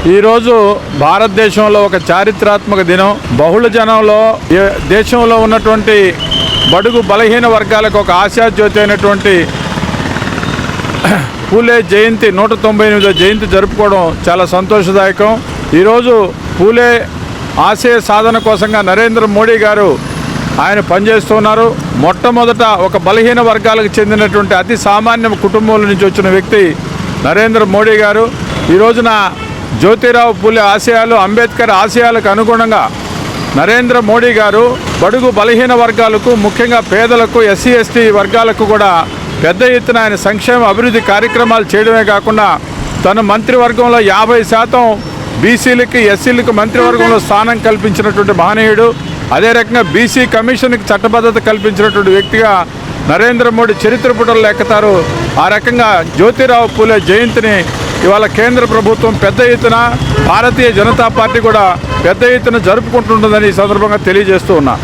ఈరోజు భారతదేశంలో ఒక చారిత్రాత్మక దినం. బహుళ జనంలో దేశంలో ఉన్నటువంటి బడుగు బలహీన వర్గాలకు ఒక ఆశాజ్యోతి అయినటువంటి పూలే జయంతి 198వ జయంతి జరుపుకోవడం చాలా సంతోషదాయకం. ఈరోజు పూలే ఆశయ సాధన కోసంగా నరేంద్ర మోడీ గారు ఆయన పనిచేస్తున్నారు. మొట్టమొదట ఒక బలహీన వర్గాలకు చెందినటువంటి అతి సామాన్య కుటుంబంలో నుంచి వచ్చిన వ్యక్తి నరేంద్ర మోడీ గారు. ఈ రోజున జ్యోతిరావు పూలే ఆశయాలు, అంబేద్కర్ ఆశయాలకు అనుగుణంగా నరేంద్ర మోడీ గారు బడుగు బలహీన వర్గాలకు, ముఖ్యంగా పేదలకు, ఎస్సీ ఎస్టీ వర్గాలకు కూడా పెద్ద ఎత్తున ఆయన సంక్షేమ అభివృద్ధి కార్యక్రమాలు చేయడమే కాకుండా తన మంత్రివర్గంలో 50% బీసీలకి, ఎస్సీలకు మంత్రివర్గంలో స్థానం కల్పించినటువంటి మహనీయుడు. అదే రకంగా బీసీ కమిషన్కి చట్టబద్ధత కల్పించినటువంటి వ్యక్తిగా నరేంద్ర మోడీ చరిత్ర పుటల్లో ఎక్కుతారు. ఆ రకంగా జ్యోతిరావు పూలే జయంతిని ఇవాళ కేంద్ర ప్రభుత్వం పెద్ద ఎత్తున, భారతీయ జనతా పార్టీ కూడా పెద్ద ఎత్తున జరుపుకుంటుందని ఈ సందర్భంగా తెలియజేస్తూ ఉన్నా.